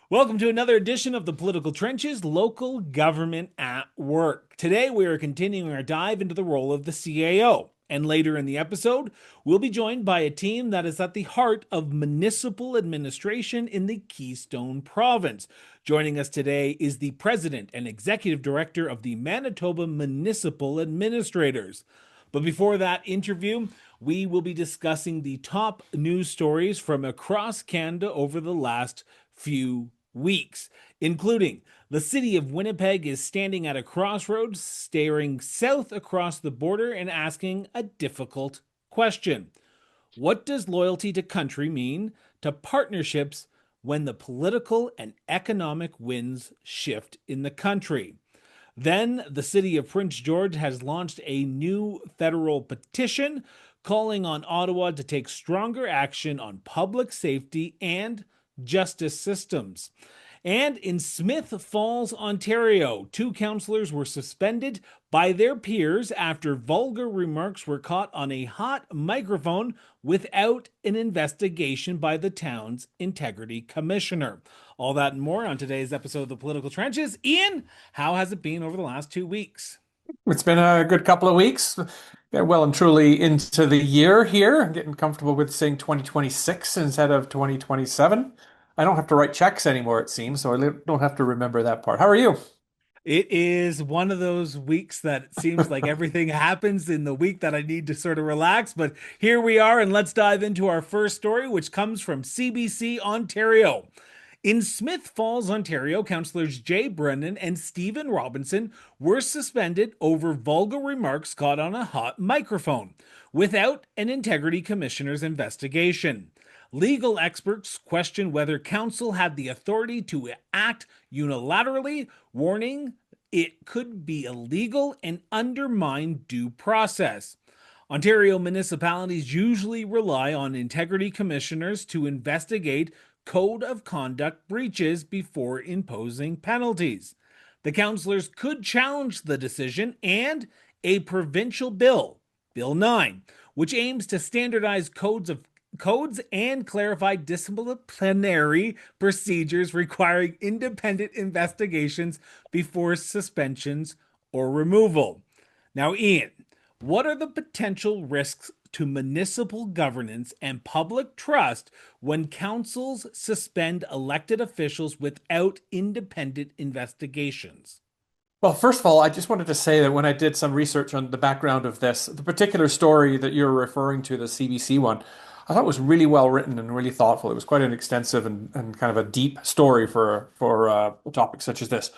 Welcome to another edition of the Political Trenches, Local Government at Work. Today we are continuing our dive into the role of the CAO. And later in the episode, we'll be joined by a team that is at the heart of municipal administration in the Keystone Province. Joining us today is the President and Executive Director of the Manitoba Municipal Administrators. But before that interview, we will be discussing the top news stories from across Canada over the last few weeks, including the city of Winnipeg is standing at a crossroads, staring south across the border and asking a difficult question. What does loyalty to country mean to partnerships when the political and economic winds shift in the country? Then, the city of Prince George has launched a new federal petition calling on Ottawa to take stronger action on public safety and justice systems. And in Smith Falls, Ontario, two councillors were suspended by their peers after vulgar remarks were caught on a hot microphone without an investigation by the town's integrity commissioner. All that and more on today's episode of the Political Trenches. Ian, how has it been over the last 2 weeks? It's been a good couple of weeks. Well and truly into the year here. I'm getting comfortable with saying 2026 instead of 2027. I don't have to write checks anymore, it seems, so I don't have to remember that part. How are you? It is one of those weeks that it seems like everything happens in the week that I need to sort of relax. But here we are, and let's dive into our first story, which comes from CBC Ontario. In Smith Falls, Ontario, councillors Jay Brennan and Stephen Robinson were suspended over vulgar remarks caught on a hot microphone without an integrity commissioner's investigation. Legal experts question whether council had the authority to act unilaterally, warning it could be illegal and undermine due process. Ontario municipalities usually rely on integrity commissioners to investigate code of conduct breaches before imposing penalties. The councillors could challenge the decision, and a provincial bill, Bill 9, which aims to standardize codes and clarify disciplinary procedures requiring independent investigations before suspensions or removal. Now, Ian, what are the potential risks to municipal governance and public trust when councils suspend elected officials without independent investigations? Well, first of all, I just wanted to say that when I did some research on the background of this, the particular story that you're referring to, the CBC one, I thought was really well written and really thoughtful. It was quite an extensive and kind of a deep story for a topic such as this.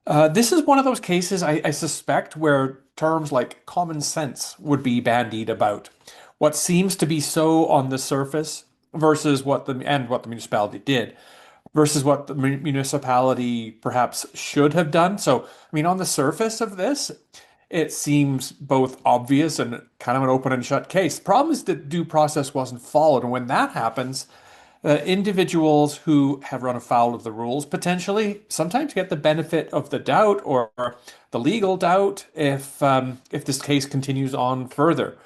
This is one of those cases I suspect where terms like common sense would be bandied about. What seems to be so on the surface versus what the municipality did versus what the municipality perhaps should have done. So, I mean, on the surface of this, it seems both obvious and kind of an open and shut case. The problem is that due process wasn't followed, and when that happens, individuals who have run afoul of the rules potentially sometimes get the benefit of the doubt or the legal doubt if this case continues on further.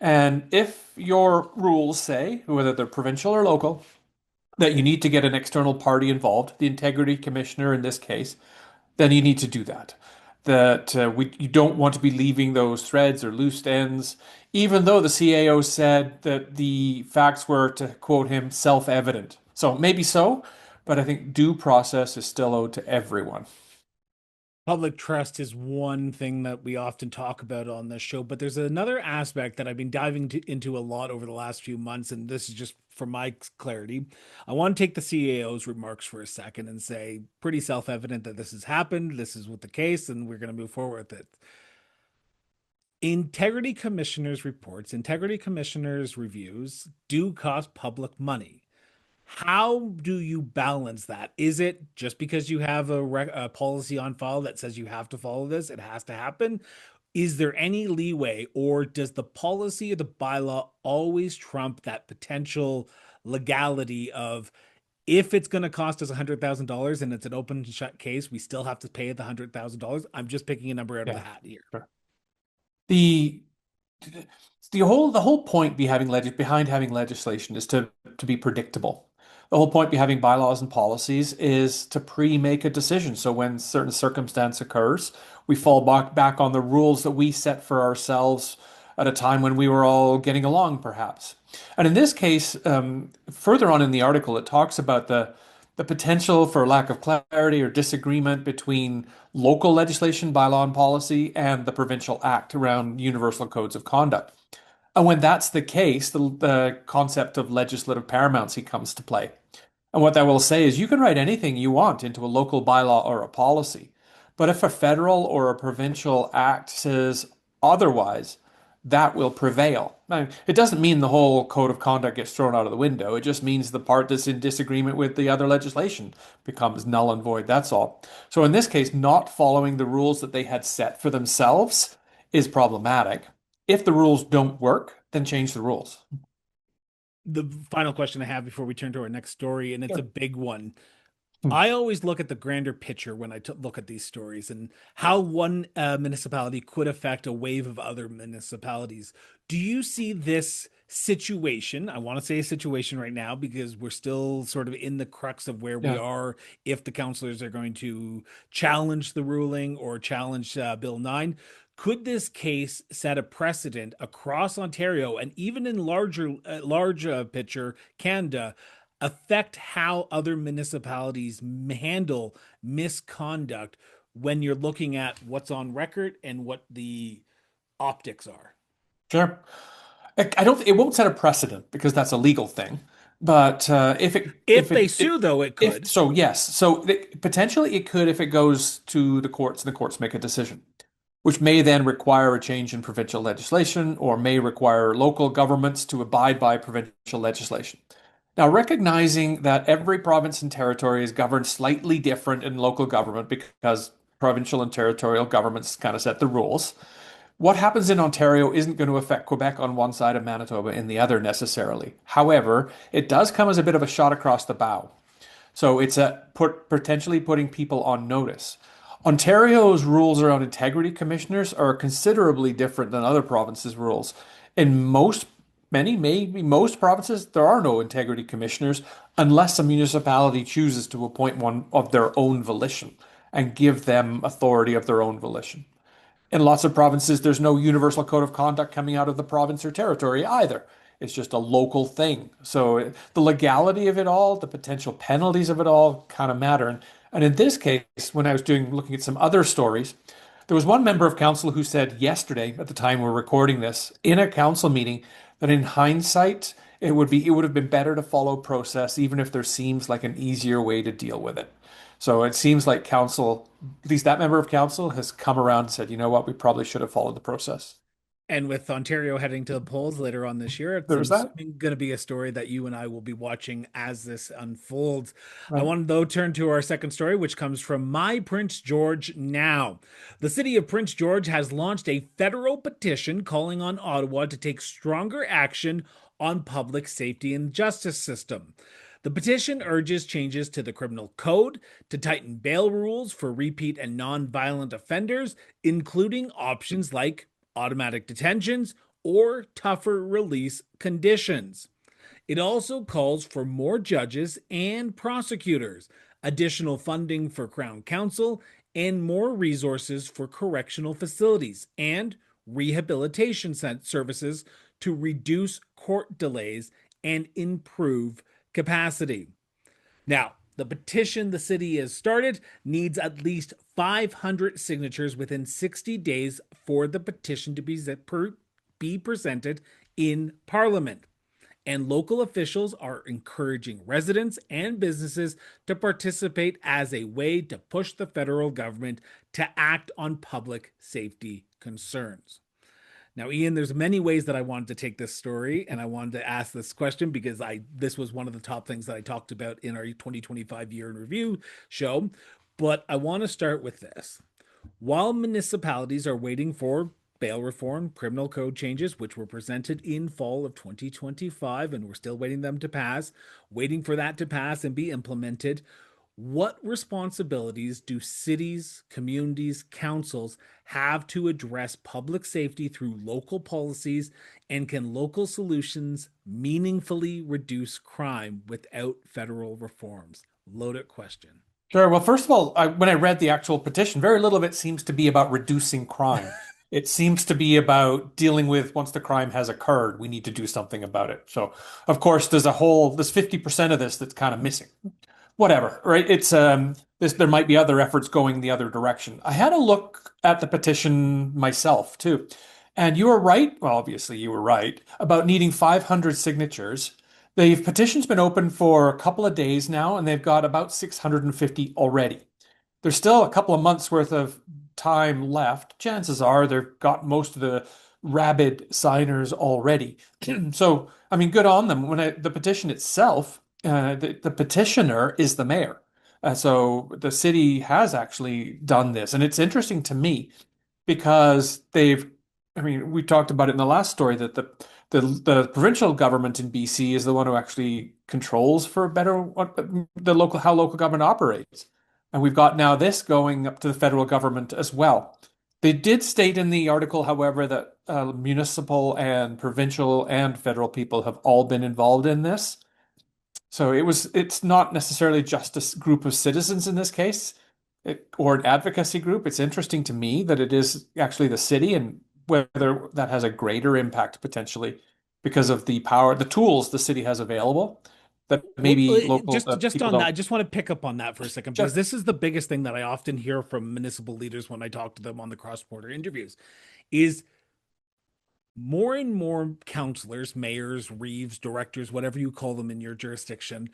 And if your rules say, whether they're provincial or local, that you need to get an external party involved, the integrity commissioner in this case, then you need to do that. You don't want to be leaving those threads or loose ends, even though the CAO said that the facts were, to quote him, self-evident. So maybe so, but I think due process is still owed to everyone. Public trust is one thing that we often talk about on this show, but there's another aspect that I've been into a lot over the last few months, and this is just for my clarity. I want to take the CAO's remarks for a second and say, pretty self-evident that this has happened, this is what the case, and we're going to move forward with it. Integrity commissioners' reports, integrity commissioners' reviews do cost public money. How do you balance that? Is it just because you have a policy on file that says you have to follow this, it has to happen? Is there any leeway, or does the policy or the bylaw always trump that potential legality of if it's going to cost us $100,000 and it's an open and shut case, we still have to pay the $100,000? I'm just picking a number out of the Yeah, hat here. sure. The the whole point behind having legislation is to be predictable. The whole point behind having bylaws and policies is to pre-make a decision. So when certain circumstance occurs, we fall back on the rules that we set for ourselves at a time when we were all getting along, perhaps. And in this case, further on in the article, it talks about the potential for lack of clarity or disagreement between local legislation, bylaw, and policy and the provincial act around universal codes of conduct. And when that's the case, the concept of legislative paramountcy comes to play. And what that will say is you can write anything you want into a local bylaw or a policy. But if a federal or a provincial act says otherwise, that will prevail. Now, it doesn't mean the whole code of conduct gets thrown out of the window. It just means the part that's in disagreement with the other legislation becomes null and void. That's all. So in this case, not following the rules that they had set for themselves is problematic. If the rules don't work, then change the rules. The final question I have before we turn to our next story, and it's a Sure. big one. Hmm. I always look at the grander picture when I look at these stories and how one municipality could affect a wave of other municipalities. Do you see this situation? I want to say a situation right now because we're still sort of in the crux of where we Yeah. are if the councillors are going to challenge the ruling or challenge Bill 9. Could this case set a precedent across Ontario and even in large picture Canada affect how other municipalities handle misconduct when you're looking at what's on record and what the optics are? Sure. I don't. It won't set a precedent because that's a legal thing. But if it If they sue, though, it if could. so, yes. So potentially it could if it goes to the courts and the courts make a decision, which may then require a change in provincial legislation or may require local governments to abide by provincial legislation. Now, recognizing that every province and territory is governed slightly different in local government because provincial and territorial governments kind of set the rules. What happens in Ontario isn't going to affect Quebec on one side and Manitoba in the other necessarily. However, it does come as a bit of a shot across the bow. So it's potentially putting people on notice. Ontario's rules around integrity commissioners are considerably different than other provinces' rules. In many, maybe most provinces, there are no integrity commissioners unless a municipality chooses to appoint one of their own volition and give them authority of their own volition. In lots of provinces, there's no universal code of conduct coming out of the province or territory either. It's just a local thing. So the legality of it all, the potential penalties of it all kind of matter. And in this case, when I was looking at some other stories, there was one member of council who said yesterday, at the time we're recording this, in a council meeting, that in hindsight, it would have been better to follow process, even if there seems like an easier way to deal with it. So it seems like council, at least that member of council, has come around and said, you know what, we probably should have followed the process. And with Ontario heading to the polls later on this year, it's There was that. going to be a story that you and I will be watching as this unfolds. I Right. want to, though, turn to our second story, which comes from My Prince George Now. The city of Prince George has launched a federal petition calling on Ottawa to take stronger action on public safety and justice system. The petition urges changes to the criminal code to tighten bail rules for repeat and non-violent offenders, including options like automatic detentions, or tougher release conditions. It also calls for more judges and prosecutors, additional funding for Crown Council, and more resources for correctional facilities and rehabilitation services to reduce court delays and improve capacity. Now, the petition the city has started needs at least 500 signatures within 60 days for the petition to be presented in Parliament. And local officials are encouraging residents and businesses to participate as a way to push the federal government to act on public safety concerns. Now, Ian, there's many ways that I wanted to take this story, and I wanted to ask this question because this was one of the top things that I talked about in our 2025 year in review show. But I want to start with this. While municipalities are waiting for bail reform, criminal code changes, which were presented in fall of 2025, and we're still waiting them to pass, waiting for that to pass and be implemented, what responsibilities do cities, communities, councils have to address public safety through local policies And can local solutions meaningfully reduce crime without federal reforms? Loaded question. Sure. Well, first of all, when I read the actual petition, very little of it seems to be about reducing crime. It seems to be about dealing with once the crime has occurred, we need to do something about it. So, of course, there's 50% of this that's kind of missing. Whatever, right? It's there might be other efforts going the other direction. I had a look at the petition myself too. And you were right, well, obviously you were right, about needing 500 signatures. The petition's been open for a couple of days now, and they've got about 650 already. There's still a couple of months worth of time left. Chances are they've got most of the rabid signers already. So, I mean, good on them. The petition itself, the petitioner is the mayor. So the city has actually done this. And it's interesting to me because I mean, we talked about it in the last story that the provincial government in BC is the one who actually controls for better how local government operates. And we've got now this going up to the federal government as well. They did state in the article, however, that municipal and provincial and federal people have all been involved in this. So it's not necessarily just a group of citizens in this case, or an advocacy group. It's interesting to me that it is actually the city and whether that has a greater impact potentially because of the power, the tools the city has available that maybe local Just people on that, I don't. just want to pick up on that for a second because Sure. this is the biggest thing that I often hear from municipal leaders when I talk to them on the cross-border interviews is more and more councillors, mayors, reeves, directors, whatever you call them in your jurisdiction,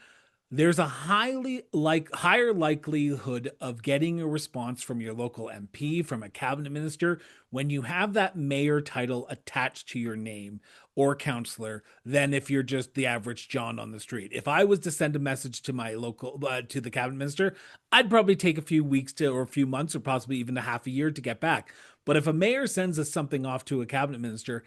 there's a higher likelihood of getting a response from your local MP, from a cabinet minister, when you have that mayor title attached to your name or counselor than if you're just the average John on the street. If I was to send a message to my local to the cabinet minister, I'd probably take a few weeks to or a few months or possibly even a half a year to get back. But if a mayor sends us something off to a cabinet minister,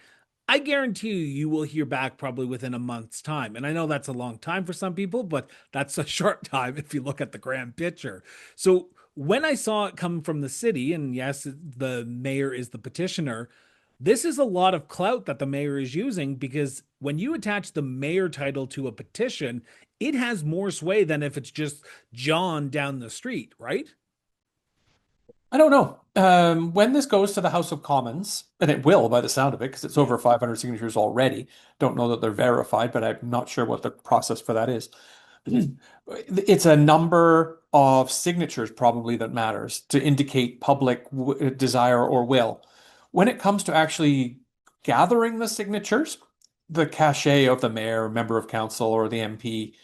I guarantee you will hear back probably within a month's time. And I know that's a long time for some people, but that's a short time if you look at the grand picture. So when I saw it come from the city, and yes, the mayor is the petitioner, this is a lot of clout that the mayor is using because when you attach the mayor title to a petition, it has more sway than if it's just John down the street, right? I don't know. When this goes to the House of Commons, and it will by the sound of it, because it's Yeah. over 500 signatures already. Don't know that they're verified, but I'm not sure what the process for that is. It's a number of signatures probably that matters to indicate public desire or will. When it comes to actually gathering the signatures, the cachet of the mayor, member of council, or the MP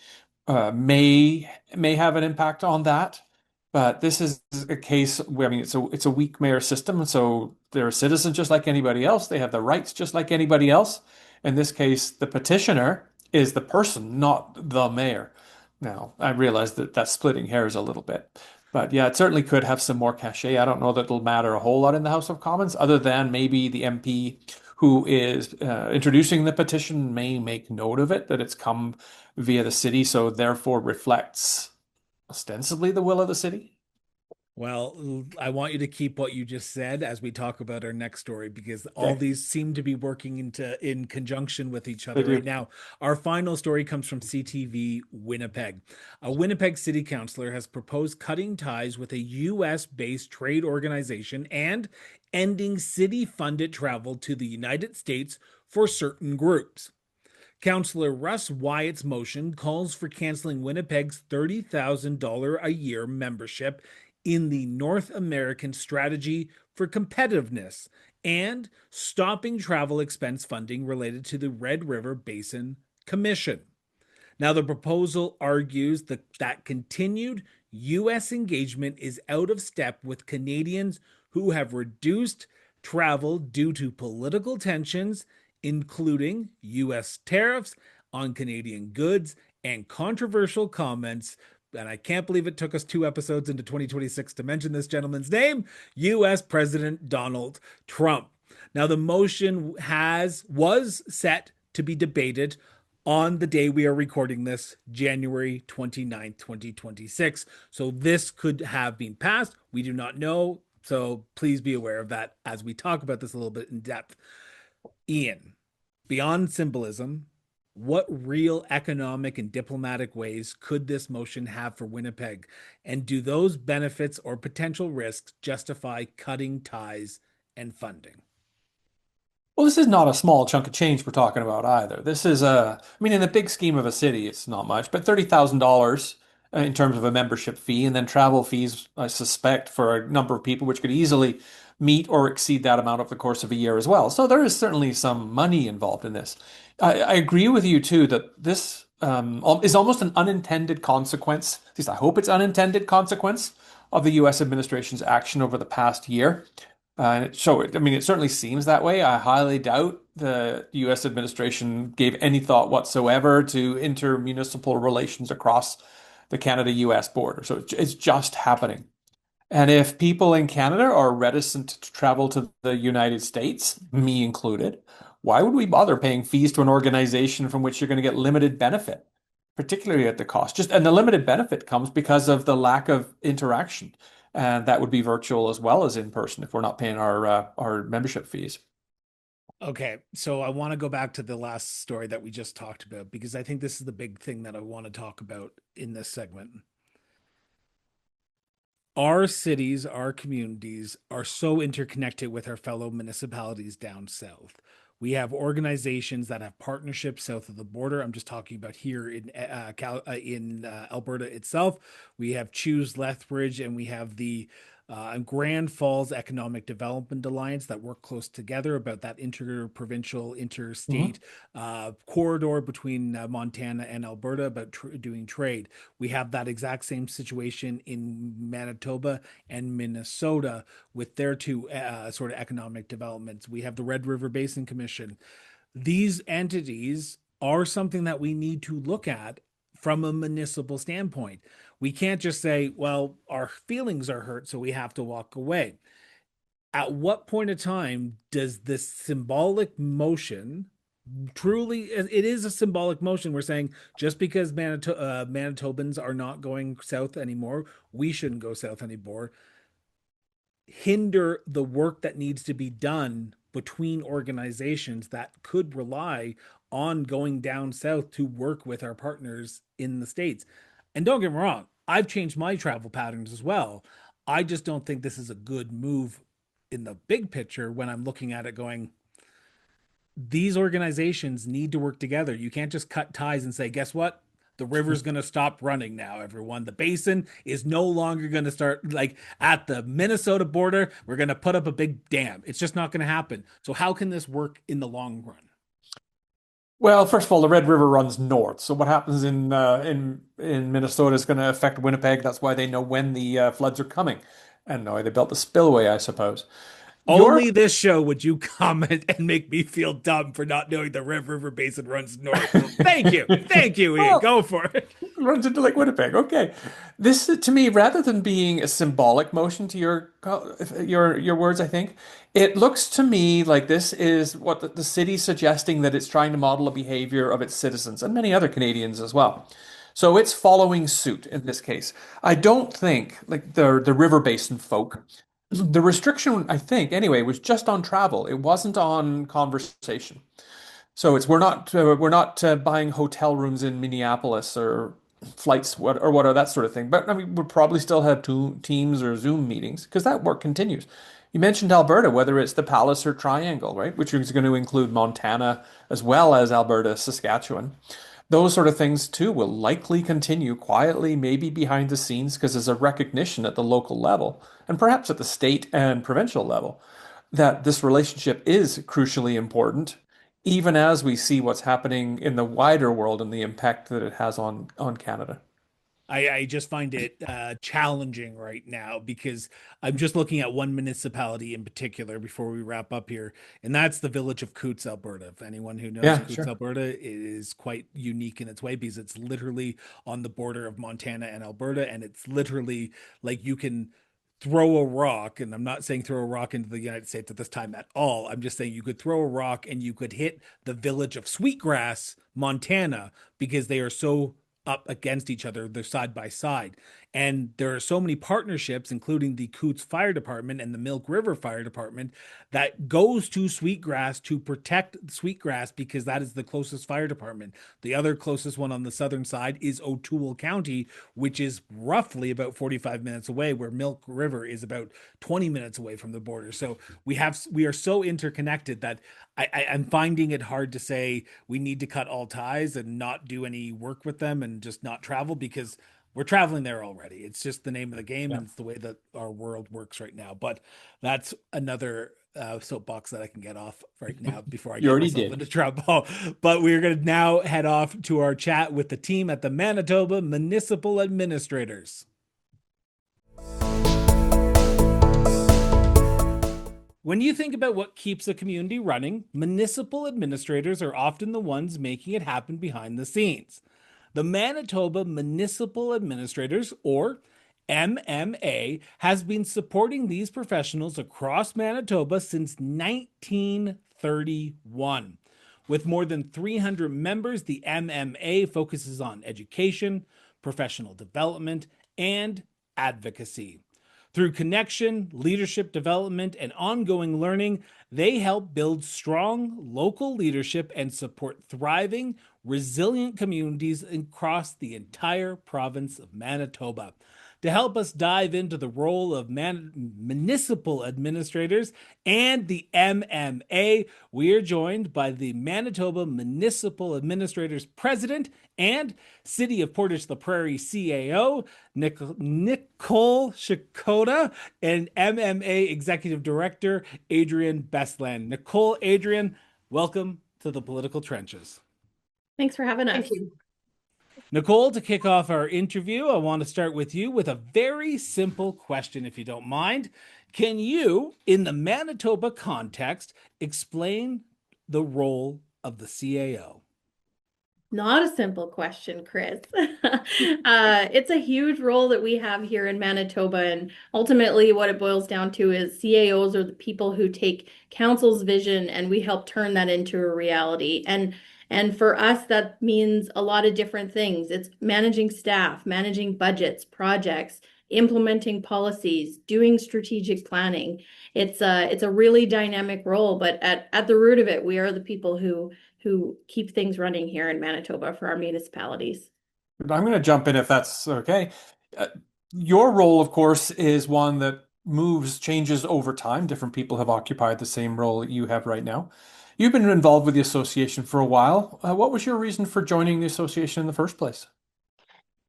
may have an impact on that. But this is a case where, I mean, it's a weak mayor system, and so they're citizens just like anybody else. They have the rights just like anybody else. In this case, the petitioner is the person, not the mayor. Now, I realize that that's splitting hairs a little bit, but yeah, it certainly could have some more cachet. I don't know that it'll matter a whole lot in the House of Commons, other than maybe the MP who is introducing the petition may make note of it, that it's come via the city, so therefore reflects ostensibly the will of the city. Well, I want you to keep what you just said as we talk about our next story because all Okay, these seem to be working in conjunction with each they other right do. now. Our final story comes from CTV Winnipeg. A Winnipeg city councilor has proposed cutting ties with a US based trade organization and ending city funded travel to the United States for certain groups. Councillor Russ Wyatt's motion calls for canceling Winnipeg's $30,000 a year membership in the North American Strategy for Competitiveness and stopping travel expense funding related to the Red River Basin Commission. Now, the proposal argues that continued U.S. engagement is out of step with Canadians who have reduced travel due to political tensions, including U.S. tariffs on Canadian goods and controversial comments. And I can't believe it took us 2 episodes into 2026 to mention this gentleman's name, U.S. President Donald Trump. Now, the motion was set to be debated on the day we are recording this, January 29th, 2026. So this could have been passed. We do not know. So please be aware of that as we talk about this a little bit in depth. Ian, Beyond symbolism, what real economic and diplomatic ways could this motion have for Winnipeg? And do those benefits or potential risks justify cutting ties and funding? Well, this is not a small chunk of change we're talking about either. This is I mean, in the big scheme of a city, it's not much, but $30,000 in terms of a membership fee, and then travel fees, I suspect, for a number of people, which could easily meet or exceed that amount over the course of a year as well. So there is certainly some money involved in this. I agree with you too that this is almost an unintended consequence. At least I hope it's unintended consequence of the U.S. administration's action over the past year. I mean, it certainly seems that way. I highly doubt the U.S. administration gave any thought whatsoever to intermunicipal relations across the Canada-U.S. border. So it's just happening. And if people in Canada are reticent to travel to the United States, me included, why would we bother paying fees to an organization from which you're going to get limited benefit, particularly at the cost? And the limited benefit comes because of the lack of interaction. And that would be virtual as well as in person if we're not paying our membership fees. Okay, so I want to go back to the last story that we just talked about because I think this is the big thing that I want to talk about in this segment. Our cities, our communities are so interconnected with our fellow municipalities down south. We have organizations that have partnerships south of the border. I'm just talking about here in Alberta itself. We have Choose Lethbridge, and we have the Grand Falls Economic Development Alliance that work close together about that interprovincial, interstate corridor between Montana and Alberta about doing trade. We have that exact same situation in Manitoba and Minnesota with their two sort of economic developments. We have the Red River Basin Commission. These entities are something that we need to look at from a municipal standpoint. We can't just say, well, our feelings are hurt, so we have to walk away. At what point in time does this symbolic motion truly, it is a symbolic motion? We're saying just because Manitobans are not going south anymore, we shouldn't go south anymore, hinder the work that needs to be done between organizations that could rely on going down south to work with our partners in the States. And don't get me wrong, I've changed my travel patterns as well. I just don't think this is a good move in the big picture when I'm looking at it going, these organizations need to work together. You can't just cut ties and say, guess what? The river's going to stop running now, everyone. The basin is no longer going to start like at the Minnesota border. We're going to put up a big dam. It's just not going to happen. So how can this work in the long run? Well, first of all, the Red River runs north, so what happens in Minnesota is going to affect Winnipeg. That's why they know when the floods are coming, and why they built the spillway, I suppose. Your Only this show would you comment and make me feel dumb for not knowing the Red River Basin runs north. Thank you. Thank you, Ian. well, Go for it. runs into Lake Winnipeg. Okay, this to me, rather than being a symbolic motion to your words, I think it looks to me like this is what the city's suggesting that it's trying to model a behavior of its citizens and many other Canadians as well. So it's following suit in this case. I don't think like the river basin folk. The restriction, I think, anyway, was just on travel. It wasn't on conversation. So it's we're not buying hotel rooms in Minneapolis or flights what are that sort of thing. But I mean, we'll probably still have two Teams or Zoom meetings because that work continues. You mentioned Alberta, whether it's the Palliser Triangle, right, which is going to include Montana as well as Alberta, Saskatchewan. Those sort of things too will likely continue quietly, maybe behind the scenes, because there's a recognition at the local level and perhaps at the state and provincial level that this relationship is crucially important, even as we see what's happening in the wider world and the impact that it has on Canada. I just find it challenging right now because I'm just looking at one municipality in particular before we wrap up here, and that's the village of Coots, Alberta. If anyone who knows Yeah, Coots, sure. Alberta, it is quite unique in its way because it's literally on the border of Montana and Alberta, and it's literally like you can throw a rock, and I'm not saying throw a rock into the United States at this time at all. I'm just saying you could throw a rock and you could hit the village of Sweetgrass, Montana, because they are so up against each other. They're side by side. And there are so many partnerships, including the Coots Fire Department and the Milk River Fire Department, that goes to Sweetgrass to protect Sweetgrass because that is the closest fire department. The other closest one on the southern side is O'Toole County, which is roughly about 45 minutes away, where Milk River is about 20 minutes away from the border. So we are so interconnected that I'm finding it hard to say we need to cut all ties and not do any work with them and just not travel, because we're traveling there already. It's just the name of the game, Yeah. and it's the way that our world works right now. But that's another soapbox that I can get off right now before I You get already myself did. into trouble. But we're going to now head off to our chat with the team at the Manitoba Municipal Administrators. When you think about what keeps a community running, municipal administrators are often the ones making it happen behind the scenes. The Manitoba Municipal Administrators, or MMA, has been supporting these professionals across Manitoba since 1931. With more than 300 members, the MMA focuses on education, professional development, and advocacy. Through connection, leadership development, and ongoing learning, they help build strong local leadership and support thriving, resilient communities across the entire province of Manitoba. To help us dive into the role of municipal administrators and the MMA, we are joined by the Manitoba Municipal Administrators President and City of Portage the Prairie CAO, Nicole Chychota, and MMA Executive Director, Adreienne Bestland. Nicole, Adreienne, welcome to the Political Trenches. Thanks for having us. Thank you. Nicole, to kick off our interview, I want to start with you with a very simple question, if you don't mind. Can you, in the Manitoba context, explain the role of the CAO? Not a simple question, Chris. It's a huge role that we have here in Manitoba, and ultimately what it boils down to is CAOs are the people who take council's vision and we help turn that into a reality. And for us, that means a lot of different things. It's managing staff, managing budgets, projects, implementing policies, doing strategic planning. It's a really dynamic role, but at the root of it, we are the people who keep things running here in Manitoba for our municipalities. I'm going to jump in if that's okay. Your role, of course, is one that changes over time. Different people have occupied the same role that you have right now. You've been involved with the association for a while. What was your reason for joining the association in the first place?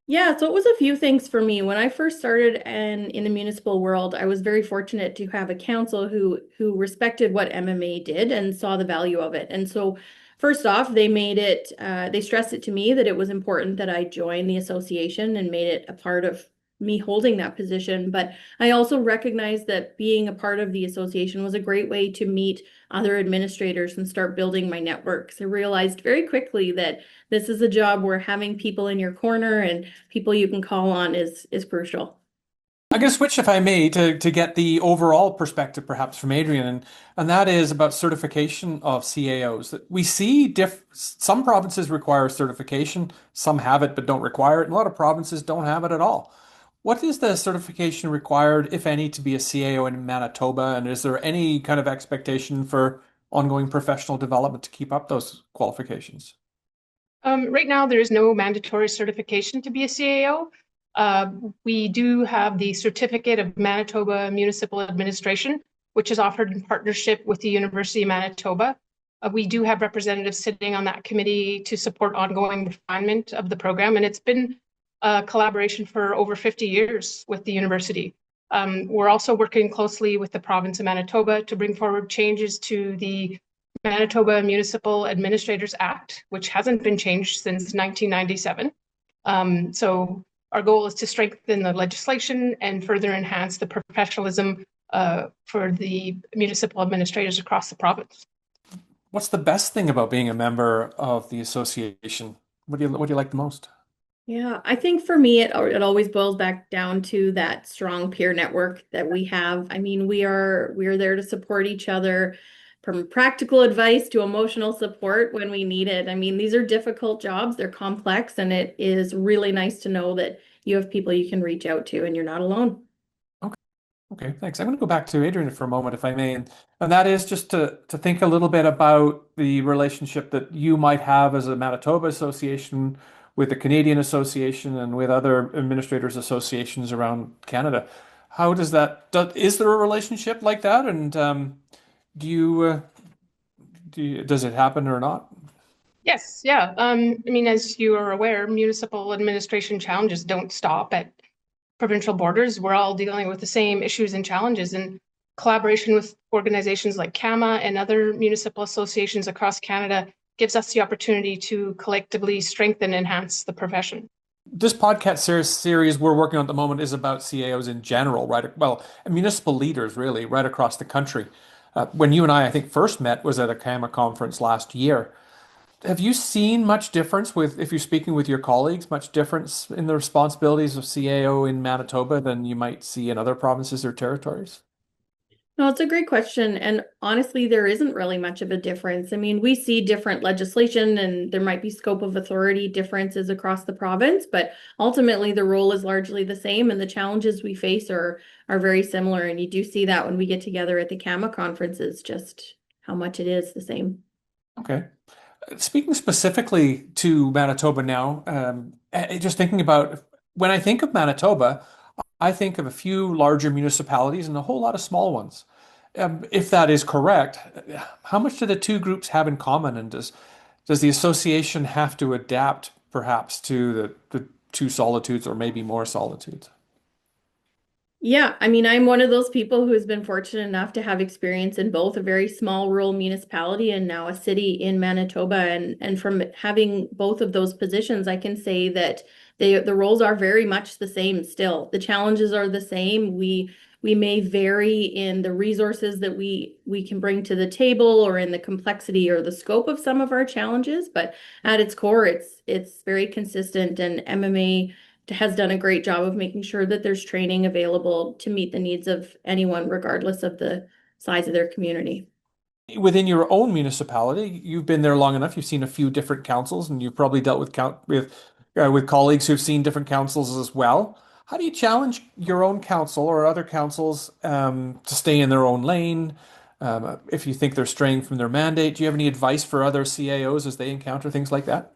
Yeah, so it was a few things for me. When I first started in the municipal world, I was very fortunate to have a council who respected what MMA did and saw the value of it. And so first off, they stressed it to me that it was important that I join the association and made it a part of me holding that position. But I also recognized that being a part of the association was a great way to meet other administrators and start building my networks. I realized very quickly that this is a job where having people in your corner and people you can call on is crucial. I'm going to switch, if I may, to get the overall perspective, perhaps from Adreienne, and that is about certification of CAOs. That we see some provinces require certification, some have it but don't require it, and a lot of provinces don't have it at all. What is the certification required, if any, to be a CAO in Manitoba, and is there any kind of expectation for ongoing professional development to keep up those qualifications? Right now, there is no mandatory certification to be a CAO. We do have the Certificate of Manitoba Municipal Administration, which is offered in partnership with the University of Manitoba. We do have representatives sitting on that committee to support ongoing refinement of the program, and it's been a collaboration for over 50 years with the university. We're also working closely with the province of Manitoba to bring forward changes to the Manitoba Municipal Administrators Act, which hasn't been changed since 1997. So our goal is to strengthen the legislation and further enhance the professionalism for the municipal administrators across the province. What's the best thing about being a member of the association? What do you like the most? Yeah, I think for me, it always boils back down to that strong peer network that we have. I mean, we are there to support each other, from practical advice to emotional support when we need it. I mean, these are difficult jobs, they're complex, and it is really nice to know that you have people you can reach out to and you're not alone. Okay, thanks. I'm going to go back to Adreienne for a moment, if I may, and that is just to think a little bit about the relationship that you might have as a Manitoba association with the Canadian Association and with other administrators associations around Canada. How does that, is there a relationship like that? And do you, does it happen or not? Yes, yeah. I mean, as you are aware, municipal administration challenges don't stop at provincial borders. We're all dealing with the same issues and challenges, and collaboration with organizations like CAMA and other municipal associations across Canada gives us the opportunity to collectively strengthen and enhance the profession. This podcast series we're working on at the moment is about CAOs in general, right? Well, municipal leaders really, right across the country. When you and I think, first met was at a CAMA conference last year. Have you seen much difference with, if you're speaking with your colleagues, much difference in the responsibilities of CAO in Manitoba than you might see in other provinces or territories? No, it's a great question. And honestly, there isn't really much of a difference. I mean, we see different legislation and there might be scope of authority differences across the province, but ultimately the role is largely the same and the challenges we face are very similar. And you do see that when we get together at the CAMA conferences, just how much it is the same. Okay. Speaking specifically to Manitoba now, just thinking about when I think of Manitoba, I think of a few larger municipalities and a whole lot of small ones. If that is correct, how much do the two groups have in common, and does the association have to adapt perhaps to the two solitudes or maybe more solitudes? Yeah, I mean, I'm one of those people who's been fortunate enough to have experience in both a very small rural municipality and now a city in Manitoba. And from having both of those positions, I can say that the roles are very much the same still. The challenges are the same. We may vary in the resources that we can bring to the table or in the complexity or the scope of some of our challenges, but at its core, it's very consistent, and MMA has done a great job of making sure that there's training available to meet the needs of anyone, regardless of the size of their community. Within your own municipality, you've been there long enough. You've seen a few different councils, and you've probably dealt with colleagues who've seen different councils as well. How do you challenge your own council or other councils to stay in their own lane? If you think they're straying from their mandate, do you have any advice for other CAOs as they encounter things like that?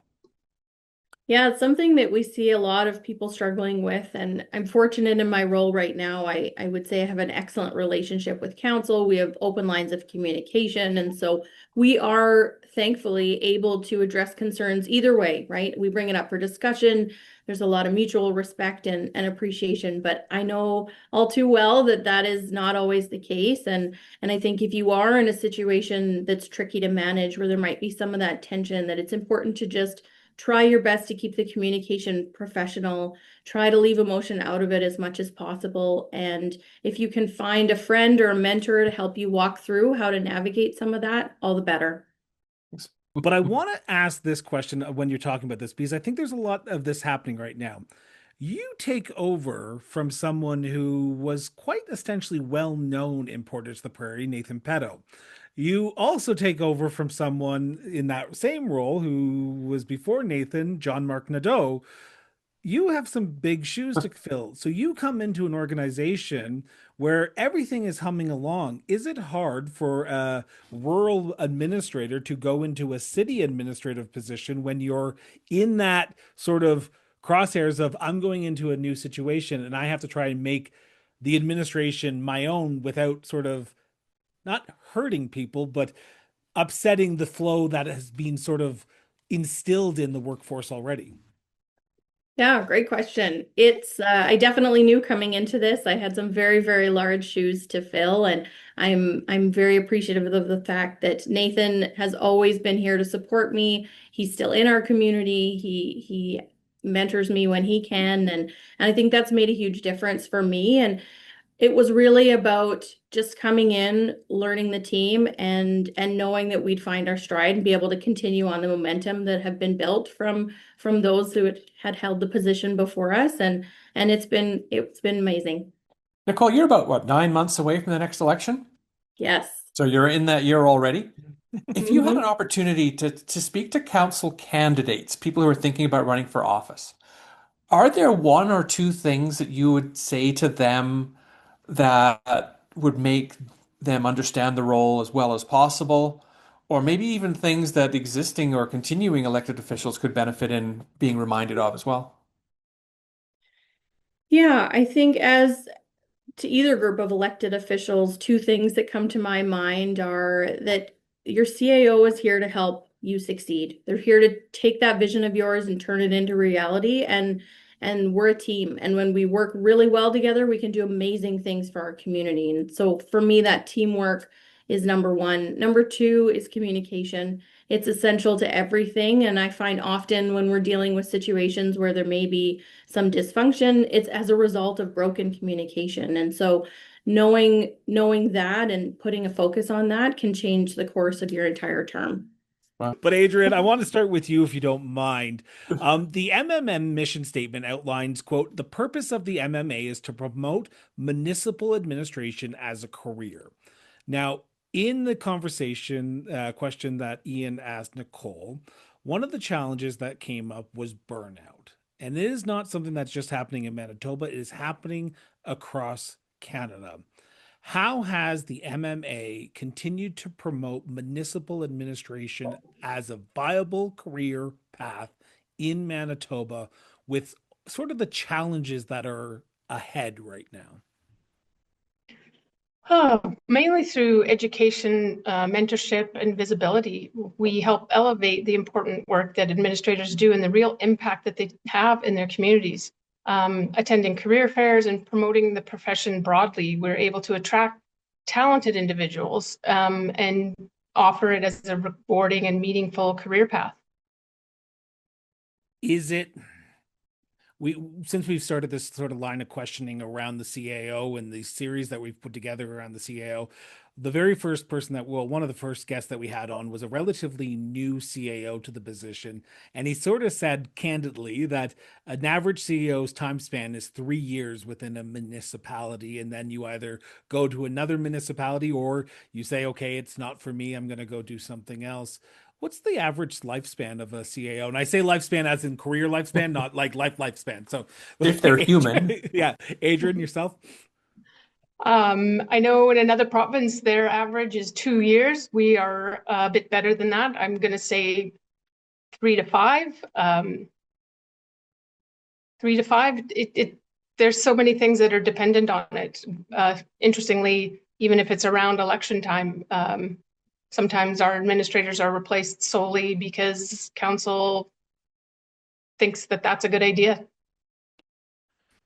Yeah, it's something that we see a lot of people struggling with, and I'm fortunate in my role right now. I would say I have an excellent relationship with council. We have open lines of communication, and so we are thankfully able to address concerns either way, right? We bring it up for discussion. There's a lot of mutual respect and appreciation, but I know all too well that that is not always the case. And I think if you are in a situation that's tricky to manage, where there might be some of that tension, that it's important to just try your best to keep the communication professional, try to leave emotion out of it as much as possible. And if you can find a friend or a mentor to help you walk through how to navigate some of that, all the better. But I want to ask this question when you're talking about this, because I think there's a lot of this happening right now. You take over from someone who was quite essentially well known in Portage the Prairie, Nathan Petto. You also take over from someone in that same role who was before Nathan, John Mark Nadeau. You have some big shoes to fill. So you come into an organization where everything is humming along. Is it hard for a rural administrator to go into a city administrative position when you're in that sort of crosshairs of, I'm going into a new situation and I have to try and make the administration my own without sort of not hurting people, but upsetting the flow that has been sort of instilled in the workforce already? Yeah, great question. I definitely knew coming into this, I had some very, very large shoes to fill, and I'm very appreciative of the fact that Nathan has always been here to support me. He's still in our community. He mentors me when he can, and I think that's made a huge difference for me. And it was really about just coming in, learning the team, and knowing that we'd find our stride and be able to continue on the momentum that have been built from those who had held the position before us, and it's been amazing. Nicole, you're about what, 9 months away from the next election? Yes. So you're in that year already. If you had Mhm. an opportunity to speak to council candidates, people who are thinking about running for office, Are there one or two things that you would say to them that would make them understand the role as well as possible? Or maybe even things that existing or continuing elected officials could benefit in being reminded of as well? Yeah, I think as to either group of elected officials, two things that come to my mind are that your CAO is here to help you succeed. They're here to take that vision of yours and turn it into reality. And we're a team. And when we work really well together, we can do amazing things for our community. And so for me, that teamwork is number one. Number two is communication. It's essential to everything. And I find often when we're dealing with situations where there may be some dysfunction, it's as a result of broken communication. And so knowing that and putting a focus on that can change the course of your entire term. But Adreienne, I want to start with you if you don't mind. The MMM mission statement outlines, quote, the purpose of the MMA is to promote municipal administration as a career. Now, in the conversation question that Ian asked Nicole, one of the challenges that came up was burnout. And it is not something that's just happening in Manitoba, it is happening across Canada. How has the MMA continued to promote municipal administration as a viable career path in Manitoba with sort of the challenges that are ahead right now? Mainly through education, mentorship, and visibility. We help elevate the important work that administrators do and the real impact that they have in their communities. Attending career fairs and promoting the profession broadly, we're able to attract talented individuals and offer it as a rewarding and meaningful career path. Is it since we've started this sort of line of questioning around the CAO and the series that we've put together around the CAO, the very first person one of the first guests that we had on was a relatively new CAO to the position. And he sort of said candidly that an average CAO's time span is 3 years within a municipality. And then you either go to another municipality or you say, okay, it's not for me, I'm going to go do something else. What's the average lifespan of a CAO? And I say lifespan as in career lifespan, not like lifespan. So If they're human. yeah. Adreienne, yourself? I know in another province, their average is 2 years. We are a bit better than that. I'm going to say 3 to 5. 3 to 5. There's so many things that are dependent on it. Interestingly, even if it's around election time, sometimes our administrators are replaced solely because council thinks that that's a good idea.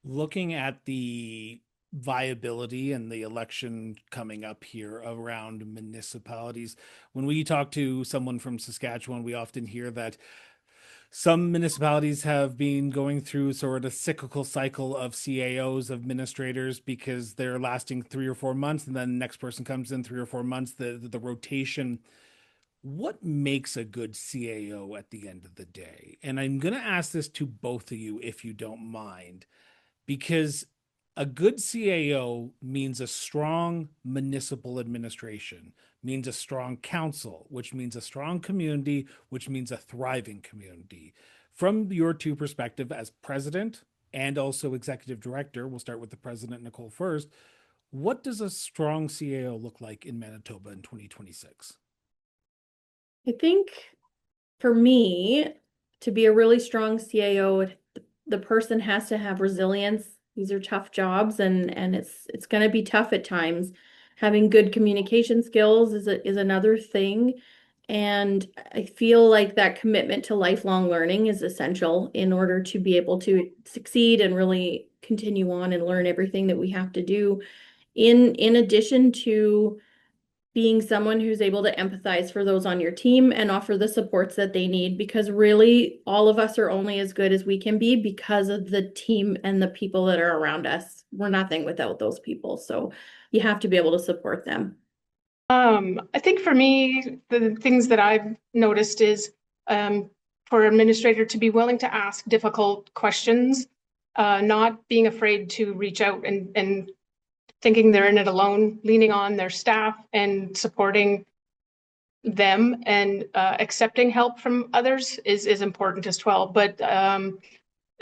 Looking at the viability and the election coming up here around municipalities, when we talk to someone from Saskatchewan, we often hear that some municipalities have been going through sort of a cyclical cycle of CAOs, of administrators, because they're lasting 3 or 4 months, and then the next person comes in 3 or 4 months, the rotation. What makes a good CAO at the end of the day? And I'm going to ask this to both of you, if you don't mind, because a good CAO means a strong municipal administration, means a strong council, which means a strong community, which means a thriving community. From your two perspective as president and also executive director, we'll start with the president, Nicole, first. What does a strong CAO look like in Manitoba in 2026? I think for me, to be a really strong CAO, the person has to have resilience. These are tough jobs and it's going to be tough at times. Having good communication skills is another thing. And I feel like that commitment to lifelong learning is essential in order to be able to succeed and really continue on and learn everything that we have to do. In addition to being someone who's able to empathize for those on your team and offer the supports that they need, because really all of us are only as good as we can be because of the team and the people that are around us. We're nothing without those people. So you have to be able to support them. I think for me, the things that I've noticed is for an administrator to be willing to ask difficult questions, not being afraid to reach out and thinking they're in it alone, leaning on their staff and supporting them, and accepting help from others is important as well. But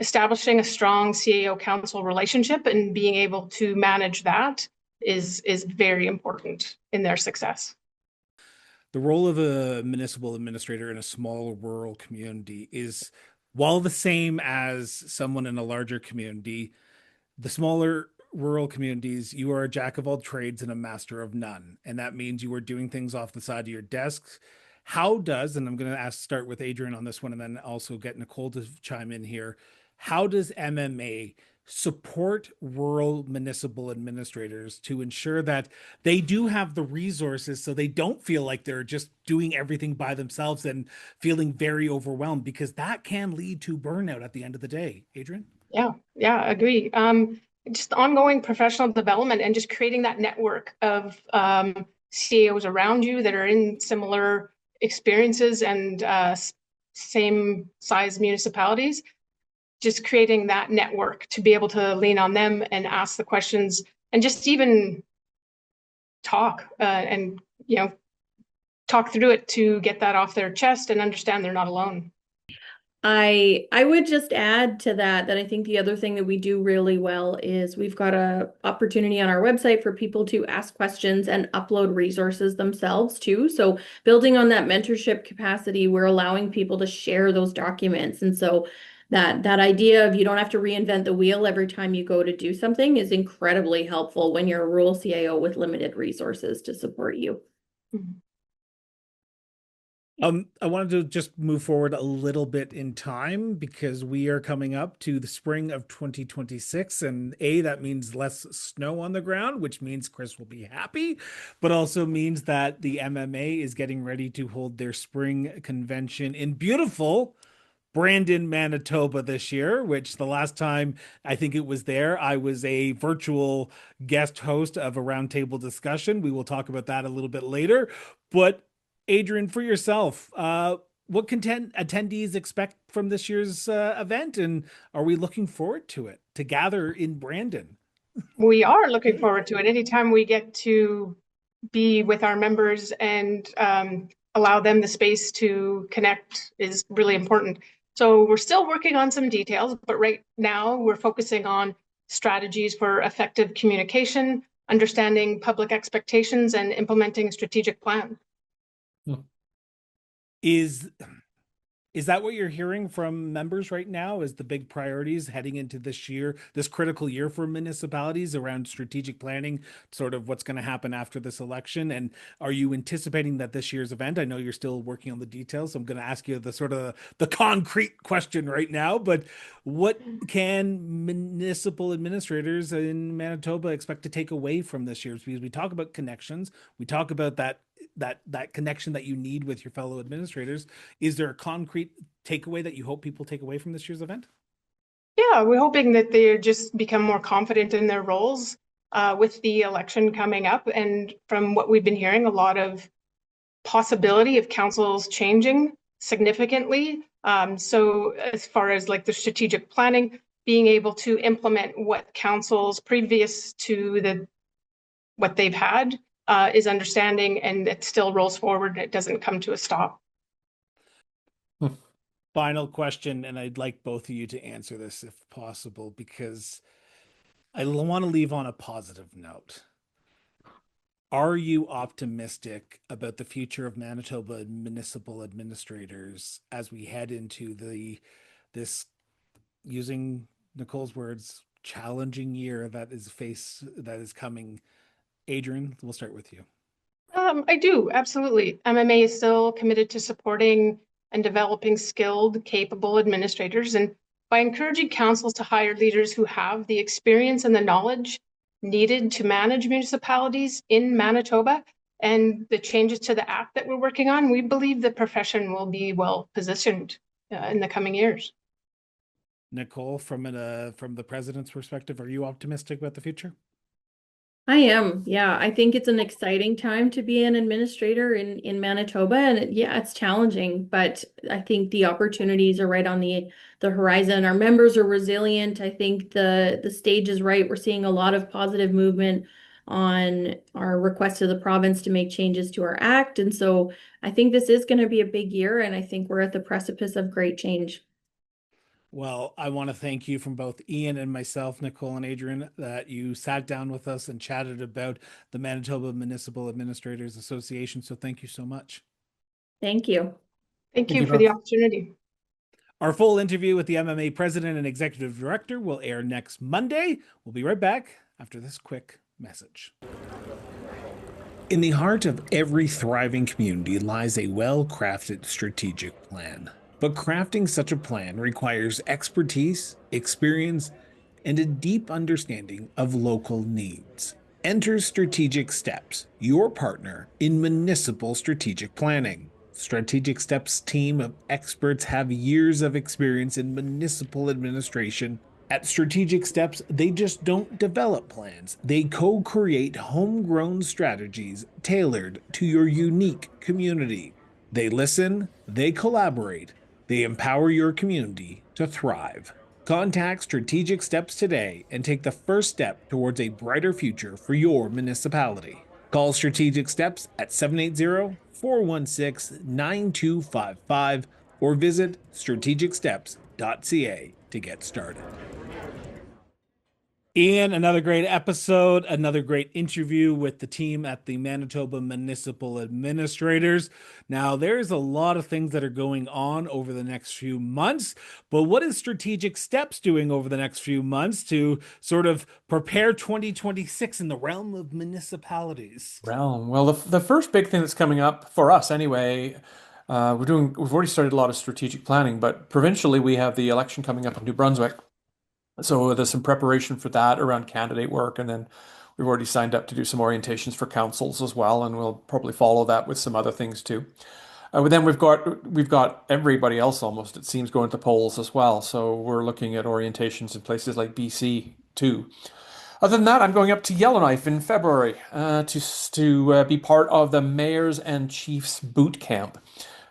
establishing a strong CAO council relationship and being able to manage that is very important in their success. The role of a municipal administrator in a small rural community is, while the same as someone in a larger community, the smaller rural communities, you are a jack of all trades and a master of none. And that means you are doing things off the side of your desks. How does, and I'm going to start with Adreienne on this one and then also get Nicole to chime in here. How does MMA support rural municipal administrators to ensure that they do have the resources so they don't feel like they're just doing everything by themselves and feeling very overwhelmed, because that can lead to burnout at the end of the day? Adreienne? Yeah, agree. Just ongoing professional development and just creating that network of CAOs around you that are in similar experiences and same size municipalities. Just creating that network to be able to lean on them and ask the questions and just even talk and talk through it to get that off their chest and understand they're not alone. I would just add to that I think the other thing that we do really well is we've got a opportunity on our website for people to ask questions and upload resources themselves too. So building on that mentorship capacity, we're allowing people to share those documents. And so that idea of you don't have to reinvent the wheel every time you go to do something is incredibly helpful when you're a rural CAO with limited resources to support you. Mm-hmm. I wanted to just move forward a little bit in time because we are coming up to the spring of 2026, and that means less snow on the ground, which means Chris will be happy, but also means that the MMA is getting ready to hold their spring convention in beautiful Brandon, Manitoba this year, which the last time I think it was there, I was a virtual guest host of a roundtable discussion. We will talk about that a little bit later, but Adreienne, for yourself, what attendees expect from this year's event, and are we looking forward to it, to gather in Brandon? We are looking forward to it. Anytime we get to be with our members and allow them the space to connect is really important. So we're still working on some details, but right now we're focusing on strategies for effective communication, understanding public expectations, and implementing a strategic plan. Is that what you're hearing from members right now as the big priorities heading into this year, this critical year for municipalities around strategic planning, sort of what's going to happen after this election? And are you anticipating that this year's event, I know you're still working on the details, so I'm going to ask you the sort of the concrete question right now, but what can municipal administrators in Manitoba expect to take away from this year's? Because we talk about connections, we talk about that connection that you need with your fellow administrators. Is there a concrete takeaway that you hope people take away from this year's event? Yeah, we're hoping that they just become more confident in their roles with the election coming up. And from what we've been hearing, a lot of possibility of councils changing significantly. So as far as like the strategic planning, being able to implement what councils previous to what they've had is understanding, and it still rolls forward. It doesn't come to a stop. Final question, and I'd like both of you to answer this if possible, because I want to leave on a positive note. Are you optimistic about the future of Manitoba municipal administrators as we head into this, using Nicole's words, challenging year that is coming? Adreienne, we'll start with you. I do, absolutely. MMA is still committed to supporting and developing skilled, capable administrators, and by encouraging councils to hire leaders who have the experience and the knowledge needed to manage municipalities in Manitoba, and the changes to the act that we're working on, we believe the profession will be well positioned in the coming years. Nicole, from the president's perspective, are you optimistic about the future? I am. Yeah, I think it's an exciting time to be an administrator in Manitoba, and it's challenging, but I think the opportunities are right on the horizon. Our members are resilient. I think the stage is right. We're seeing a lot of positive movement on our request to the province to make changes to our act, and so I think this is going to be a big year, and I think we're at the precipice of great change. Well, I want to thank you from both Ian and myself, Nicole and Adreienne, that you sat down with us and chatted about the Manitoba Municipal Administrators Association. So thank you so much. Thank you. Thank Thank you you for the both. opportunity. Our full interview with the MMA president and executive director will air next Monday. We'll be right back after this quick message. In the heart of every thriving community lies a well-crafted strategic plan. But crafting such a plan requires expertise, experience, and a deep understanding of local needs. Enter Strategic Steps, your partner in municipal strategic planning. Strategic Steps' team of experts have years of experience in municipal administration. At Strategic Steps, they just don't develop plans. They co-create homegrown strategies tailored to your unique community. They listen, they collaborate, they empower your community to thrive. Contact Strategic Steps today and take the first step towards a brighter future for your municipality. Call Strategic Steps at 780-416-9255 or visit strategicsteps.ca to get started. Ian, another great episode, another great interview with the team at the Manitoba Municipal Administrators. Now, there's a lot of things that are going on over the next few months, but what is Strategic Steps doing over the next few months to sort of prepare 2026 in the realm of municipalities? Well, the first big thing that's coming up for us anyway, we've already started a lot of strategic planning, but provincially we have the election coming up in New Brunswick. So there's some preparation for that around candidate work, and then we've already signed up to do some orientations for councils as well, and we'll probably follow that with some other things too. But then we've got everybody else almost, it seems, going to polls as well. So we're looking at orientations in places like BC too. Other than that, I'm going up to Yellowknife in February to be part of the Mayors and Chiefs Boot Camp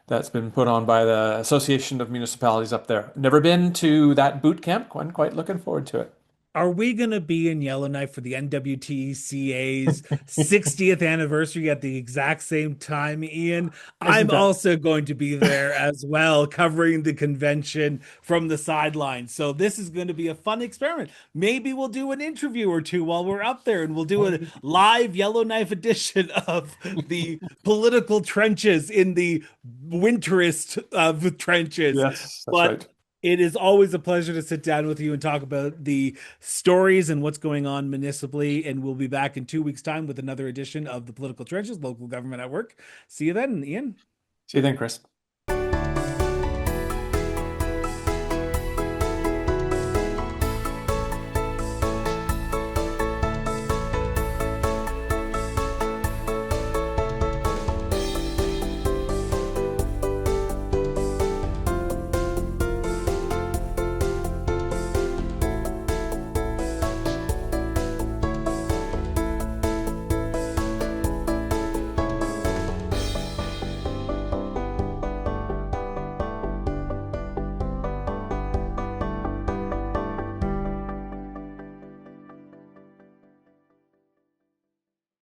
that's been put on by the Association of Municipalities up there. Never been to that boot camp. I'm quite looking forward to it. Are we going to be in Yellowknife for the NWTCA's 60th anniversary at the exact same time, Ian? I'm also going to be there as well, covering the convention from the sidelines. So this is going to be a fun experiment. Maybe we'll do an interview or two while we're up there, and we'll do a live Yellowknife edition of the political trenches in the winterest of trenches. Yes, that's But right. it is always a pleasure to sit down with you and talk about the stories and what's going on municipally. And we'll be back in 2 weeks' time with another edition of the Political Trenches, Local Government at Work. See you then, Ian. See you then, Chris.